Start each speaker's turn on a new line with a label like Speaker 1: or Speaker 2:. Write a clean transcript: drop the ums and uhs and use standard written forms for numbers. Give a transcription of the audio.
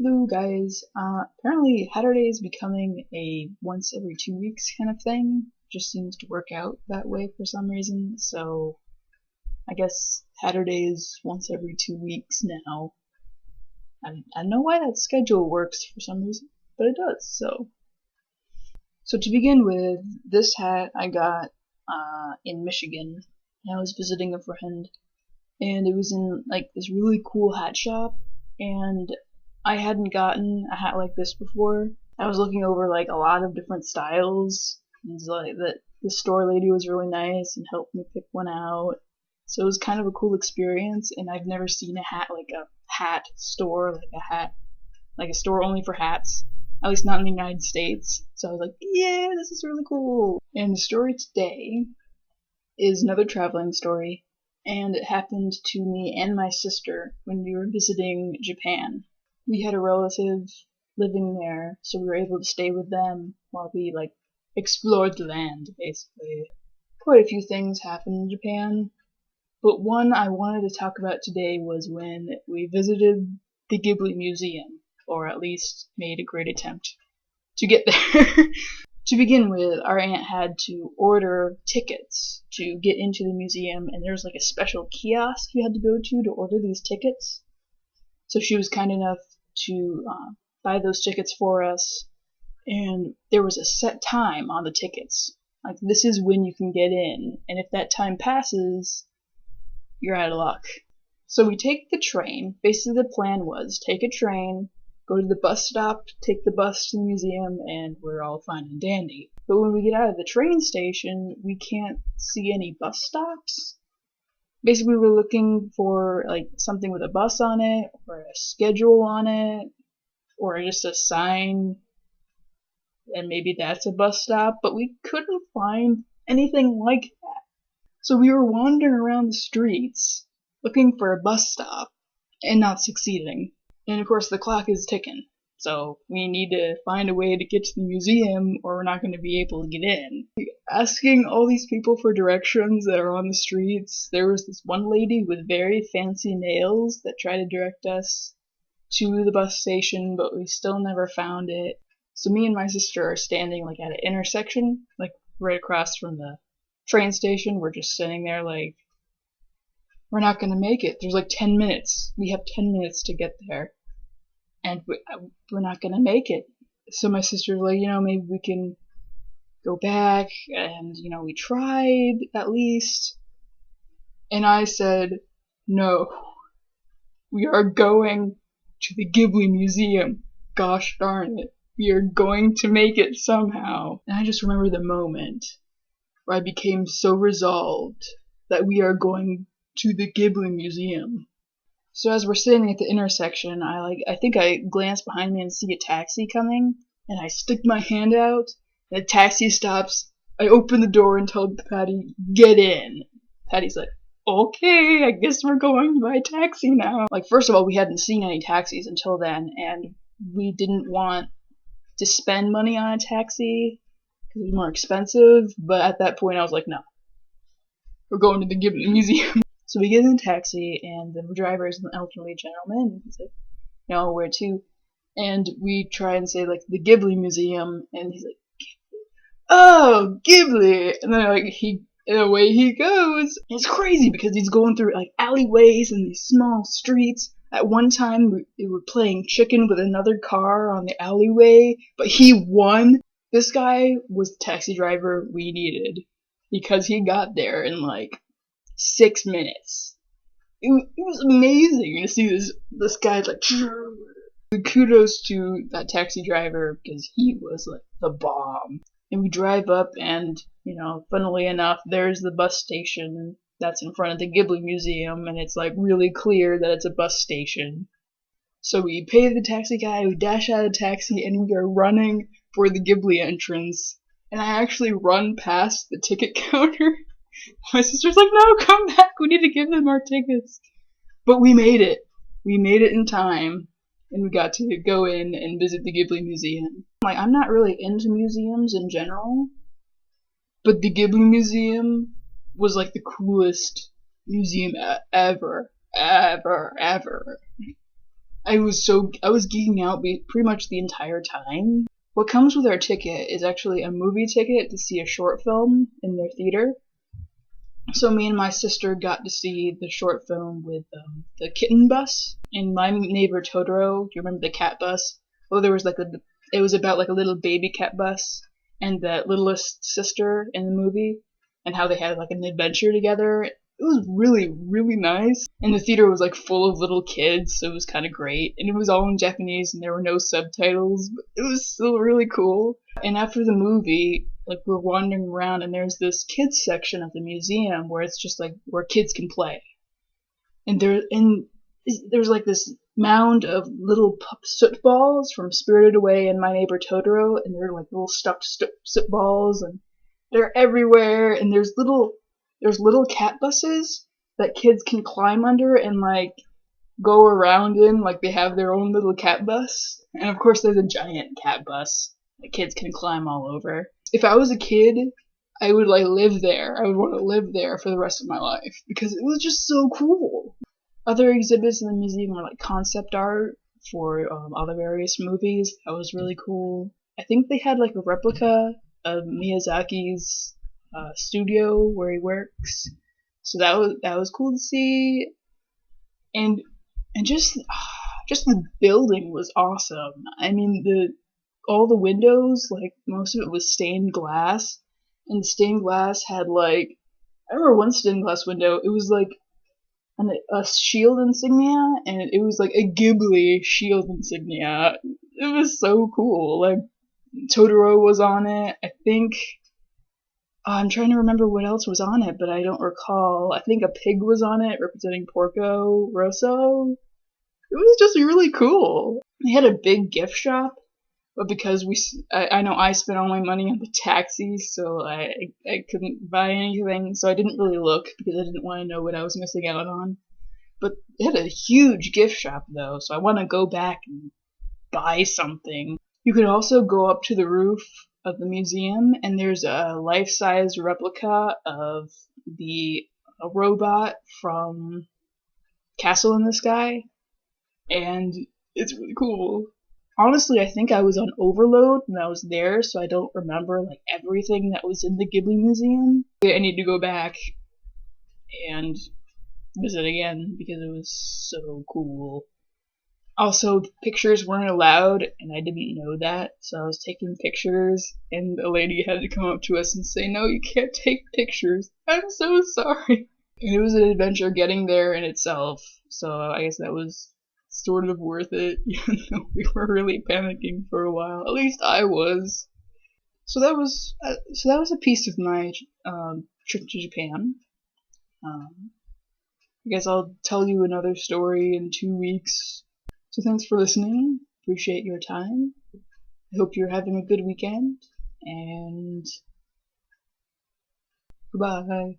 Speaker 1: Hello guys, apparently HATurday is becoming a once every 2 weeks kind of thing. Just seems to work out that way for some reason, so I guess HATurday is once every 2 weeks now. I don't know why that schedule works for some reason, but it does, So to begin with, this hat I got in Michigan. I was visiting a friend, and it was in like this really cool hat shop, and I hadn't gotten a hat like this before. I was looking over like a lot of different styles, and like the store lady was really nice and helped me pick one out. So it was kind of a cool experience, and I've never seen a hat like a hat store, like a store only for hats. At least not in the United States. So I was like, yeah, this is really cool. And the story today is another traveling story, and it happened to me and my sister when we were visiting Japan. We had a relative living there, so we were able to stay with them while we explored the land, basically. Quite a few things happened in Japan, but one I wanted to talk about today was when we visited the Ghibli Museum, or at least made a great attempt to get there. To begin with, our aunt had to order tickets to get into the museum, and there was like a special kiosk you had to go to order these tickets. So she was kind enough to buy those tickets for us, and there was a set time on the tickets. Like, this is when you can get in, and if that time passes, you're out of luck. So we take the train. Basically, the plan was take a train, go to the bus stop, take the bus to the museum, and we're all fine and dandy. But when we get out of the train station, we can't see any bus stops. Basically, we're looking for like something with a bus on it, or a schedule on it, or just a sign, and maybe that's a bus stop, but we couldn't find anything like that. So we were wandering around the streets looking for a bus stop and not succeeding. And of course the clock is ticking, so we need to find a way to get to the museum or we're not going to be able to get in. Asking all these people for directions that are on the streets, there was this one lady with very fancy nails that tried to direct us to the bus station, but we still never found it. So me and my sister are standing like at an intersection, like right across from the train station. We're just sitting there like, we're not going to make it. There's like 10 minutes. We have 10 minutes to get there. And we're not going to make it. So my sister's like, maybe we can go back. And, we tried at least. And I said, no. We are going to the Ghibli Museum. Gosh darn it. We are going to make it somehow. And I just remember the moment where I became so resolved that we are going to the Ghibli Museum. So as we're sitting at the intersection, I think I glance behind me and see a taxi coming, and I stick my hand out, and the taxi stops. I open the door and tell Patty, get in. Patty's like, okay, I guess we're going by taxi now. Like, first of all, we hadn't seen any taxis until then, and we didn't want to spend money on a taxi because it was more expensive, but at that point I was like, no. We're going to the Ghibli Museum. So we get in a taxi, and the driver is an elderly gentleman. He's like, no, where to? And we try and say, like, the Ghibli Museum, and he's like, oh, Ghibli! And then, away he goes. It's crazy because he's going through, like, alleyways and these small streets. At one time, we were playing chicken with another car on the alleyway, but he won. This guy was the taxi driver we needed because he got there in, 6 minutes. It was amazing to see this guy kudos to that taxi driver because he was like the bomb. And we drive up and, funnily enough, there's the bus station that's in front of the Ghibli Museum, and it's like really clear that it's a bus station. So we pay the taxi guy, we dash out of the taxi, and we are running for the Ghibli entrance. And I actually run past the ticket counter. My sister's like, no, come back, we need to give them our tickets. But we made it. We made it in time, and we got to go in and visit the Ghibli Museum. I'm not really into museums in general, but the Ghibli Museum was like the coolest museum ever. I was geeking out pretty much the entire time. What comes with our ticket is actually a movie ticket to see a short film in their theater. So me and my sister got to see the short film with the kitten bus in My Neighbor Totoro. Do you remember the cat bus? Oh, there was it was about like a little baby cat bus and the littlest sister in the movie and how they had like an adventure together. It was really, really nice. And the theater was like full of little kids, so it was kind of great. And it was all in Japanese and there were no subtitles, but it was still really cool. And after the movie, like we're wandering around and there's this kids section of the museum where it's just like where kids can play. And there's like this mound of little soot balls from Spirited Away and My Neighbor Totoro, and they're like little stuffed soot balls, and they're everywhere. And there's little cat buses that kids can climb under and like go around in, like they have their own little cat bus. And of course, there's a giant cat bus that kids can climb all over. If I was a kid, I would like live there. I would want to live there for the rest of my life because it was just so cool. Other exhibits in the museum were like concept art for all the various movies. That was really cool. I think they had like a replica of Miyazaki's studio where he works. So that was cool to see. And just the building was awesome. I mean, all the windows, like most of it was stained glass, and the stained glass had like, I remember one stained glass window, it was like a shield insignia, and it was like a Ghibli shield insignia. It was so cool. Like Totoro was on it. I think I'm trying to remember what else was on it, but I don't recall. I think a pig was on it representing Porco Rosso. It was just really cool. They had a big gift shop, but because I know I spent all my money on the taxis, so I couldn't buy anything, so I didn't really look because I didn't want to know what I was missing out on. But they had a huge gift shop though, so I want to go back and buy something. You could also go up to the roof of the museum, and there's a life-size replica of a robot from Castle in the Sky, and it's really cool. Honestly, I think I was on overload when I was there, so I don't remember like everything that was in the Ghibli Museum. I need to go back and visit again because it was so cool. Also, pictures weren't allowed, and I didn't know that, so I was taking pictures, and a lady had to come up to us and say, "No, you can't take pictures. I'm so sorry." And it was an adventure getting there in itself, so I guess that was sort of worth it, even though we were really panicking for a while. At least I was. So that was a piece of my trip to Japan. I guess I'll tell you another story in 2 weeks. So thanks for listening. Appreciate your time. I hope you're having a good weekend, and goodbye.